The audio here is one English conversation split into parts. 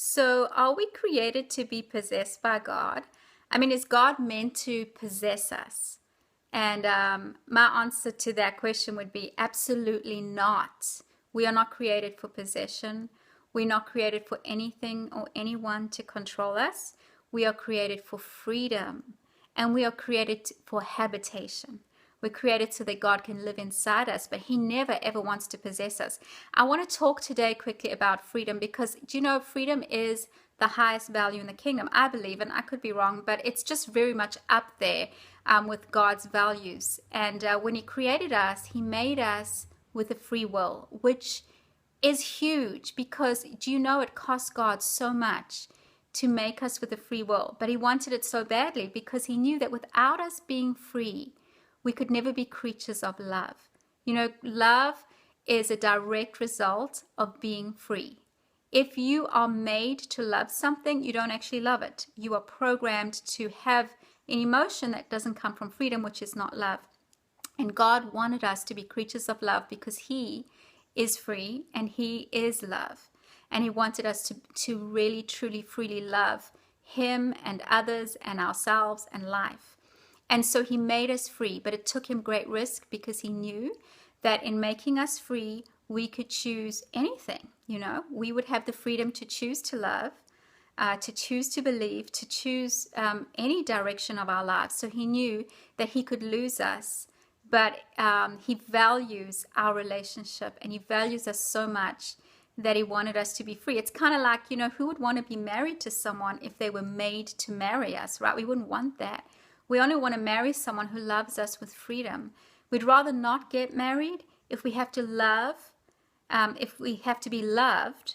So, are we created to be possessed by God? I mean, is God meant to possess us? And my answer to that question would be absolutely not. We are not created for possession. We're not created for anything or anyone to control us. We are created for freedom, and we are created for habitation. We're created so that God can live inside us, but He never ever wants to possess us. I want to talk today quickly about freedom because, do you know, freedom is the highest value in the kingdom, I believe, and I could be wrong, but it's just very much up there with God's values. And when He created us, He made us with a free will, which is huge because, do you know, it cost God so much to make us with a free will, but He wanted it so badly because He knew that without us being free, we could never be creatures of love. You know, love is a direct result of being free. If you are made to love something, you don't actually love it. You are programmed to have an emotion that doesn't come from freedom, which is not love. And God wanted us to be creatures of love because He is free and He is love. And He wanted us to really, truly, freely love Him and others and ourselves and life. And so He made us free, but it took Him great risk because He knew that in making us free, we could choose anything. You know, we would have the freedom to choose to love, to choose to believe, to choose any direction of our lives. So He knew that He could lose us, but He values our relationship and He values us so much that He wanted us to be free. It's kind of like, you know, who would want to be married to someone if they were made to marry us, right? We wouldn't want that. We only want to marry someone who loves us with freedom. We'd rather not get married if we have to love, if we have to be loved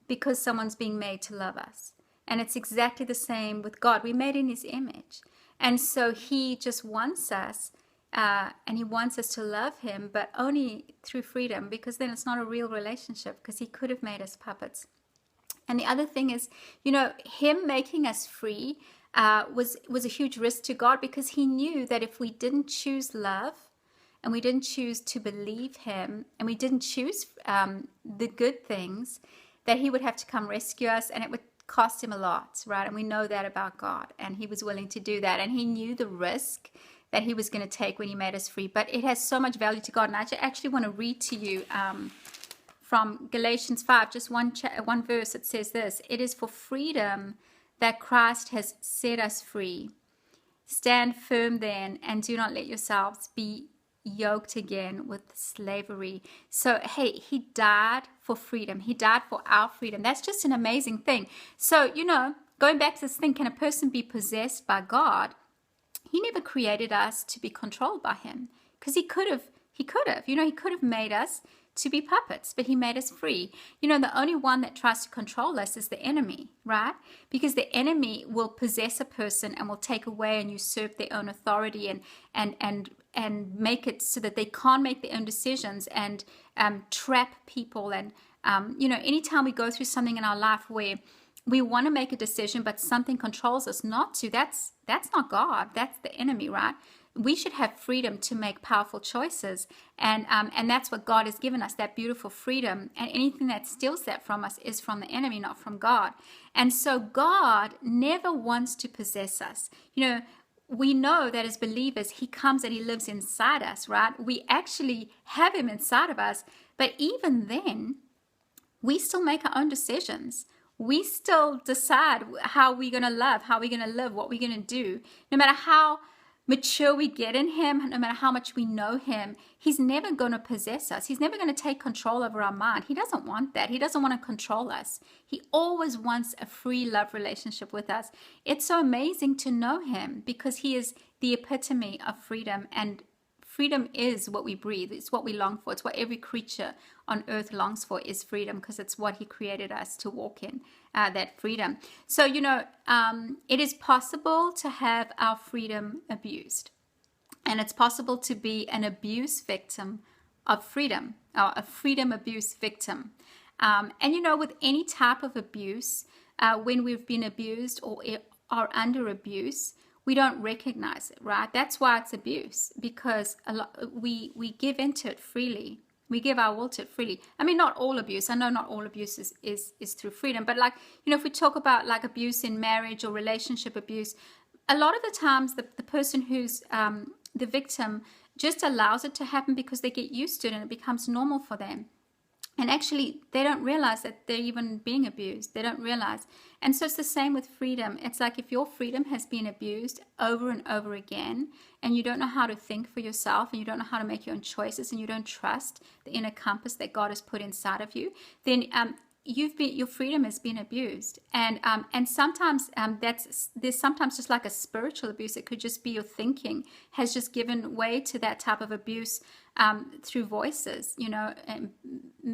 because someone's being made to love us. And it's exactly the same with God. We're made in His image. And so He just wants us, and He wants us to love Him, but only through freedom, because then it's not a real relationship, because He could have made us puppets. And the other thing is, you know, Him making us free was a huge risk to God, because He knew that if we didn't choose love and we didn't choose to believe Him and we didn't choose the good things, that He would have to come rescue us, and it would cost Him a lot, right? And we know that about God, and He was willing to do that, and He knew the risk that He was going to take when He made us free. But it has so much value to God, and I actually want to read to you from Galatians 5, just one verse. It says this: "It is for freedom that Christ has set us free. Stand firm then, and do not let yourselves be yoked again with slavery." So, hey, He died for freedom. He died for our freedom. That's just an amazing thing. So, you know, going back to this thing, can a person be possessed by God? He never created us to be controlled by Him, because He could have, you know, He could have made us to be puppets, but He made us free. You know, the only one that tries to control us is the enemy, right? Because the enemy will possess a person and will take away and usurp their own authority and make it so that they can't make their own decisions, and trap people. And you know, anytime we go through something in our life where we want to make a decision, but something controls us not to, that's not God, that's the enemy, right? We should have freedom to make powerful choices, and that's what God has given us, that beautiful freedom. And anything that steals that from us is from the enemy, not from God. And so God never wants to possess us. You know, we know that as believers, He comes and He lives inside us, right? We actually have Him inside of us, but even then, we still make our own decisions. We still decide how we're going to love, how we're going to live, what we're going to do. No matter how mature we get in Him, no matter how much we know Him, He's never going to possess us. He's never going to take control over our mind. He doesn't want that. He doesn't want to control us. He always wants a free love relationship with us. It's so amazing to know Him, because He is the epitome of freedom, and freedom is what we breathe. It's what we long for. It's what every creature on earth longs for, is freedom, because it's what He created us to walk in, that freedom. So, you know, it is possible to have our freedom abused. And it's possible to be an abuse victim of freedom, or a freedom abuse victim. And, you know, with any type of abuse, when we've been abused or are under abuse, we don't recognize it, right? That's why it's abuse, because we give into it freely. We give our will to it freely. I mean, not all abuse. I know not all abuse is through freedom, but like, if we talk about like abuse in marriage or relationship abuse, a lot of the times the person who's the victim just allows it to happen because they get used to it and it becomes normal for them. And actually, they don't realize that they're even being abused. They don't realize. And so it's the same with freedom. It's like if your freedom has been abused over and over again, and you don't know how to think for yourself, and you don't know how to make your own choices, and you don't trust the inner compass that God has put inside of you, then your freedom has been abused. And sometimes there's sometimes just like a spiritual abuse. It could just be your thinking has just given way to that type of abuse through voices, and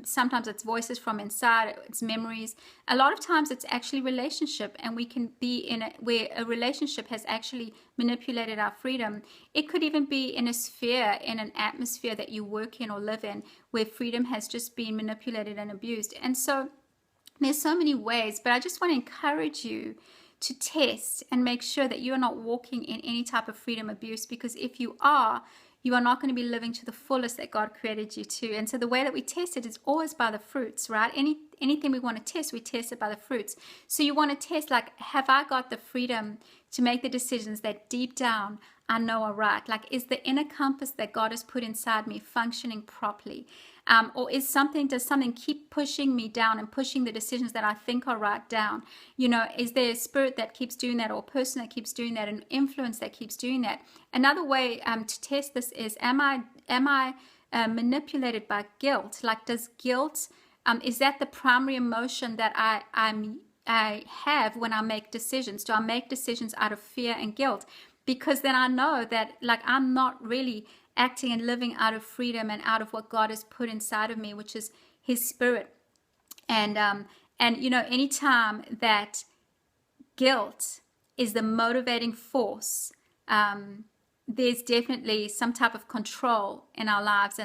sometimes it's voices from inside, it's memories. A lot of times it's actually relationship, and we can be where a relationship has actually manipulated our freedom. It could even be in a sphere, in an atmosphere that you work in or live in, where freedom has just been manipulated and abused. And so there's so many ways, but I just want to encourage you to test and make sure that you're not walking in any type of freedom abuse, because if you are not going to be living to the fullest that God created you to. And so the way that we test it is always by the fruits, right? Anything we want to test, we test it by the fruits. So you want to test, like, have I got the freedom to make the decisions that deep down I know are right? Like, is the inner compass that God has put inside me functioning properly? Or does something keep pushing me down and pushing the decisions that I think are right down? Is there a spirit that keeps doing that, or a person that keeps doing that, an influence that keeps doing that? Another way to test this is, am I manipulated by guilt? Like, does guilt, is that the primary emotion that I have when I make decisions? Do I make decisions out of fear and guilt? Because then I know that, like, I'm not really acting and living out of freedom and out of what God has put inside of me, which is His Spirit. And anytime that guilt is the motivating force, there's definitely some type of control in our lives,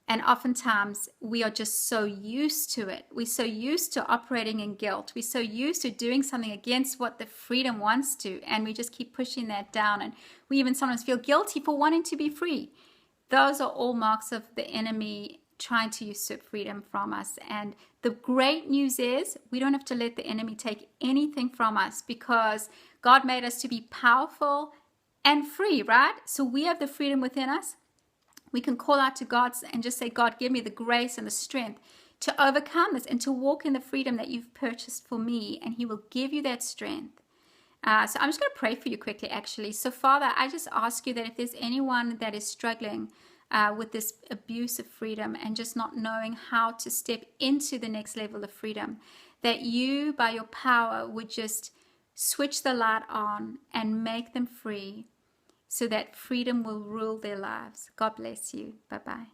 and oftentimes we are just so used to it. We're so used to operating in guilt. We're so used to doing something against what the freedom wants to, and we just keep pushing that down. And we even sometimes feel guilty for wanting to be free. Those are all marks of the enemy trying to usurp freedom from us. And the great news is we don't have to let the enemy take anything from us, because God made us to be powerful and free, right? So we have the freedom within us. We can call out to God and just say, God, give me the grace and the strength to overcome this and to walk in the freedom that you've purchased for me. And He will give you that strength. So I'm just going to pray for you quickly, actually. So Father, I just ask you that if there's anyone that is struggling with this abuse of freedom and just not knowing how to step into the next level of freedom, that you, by your power, would just switch the light on and make them free, so that freedom will rule their lives. God bless you. Bye-bye.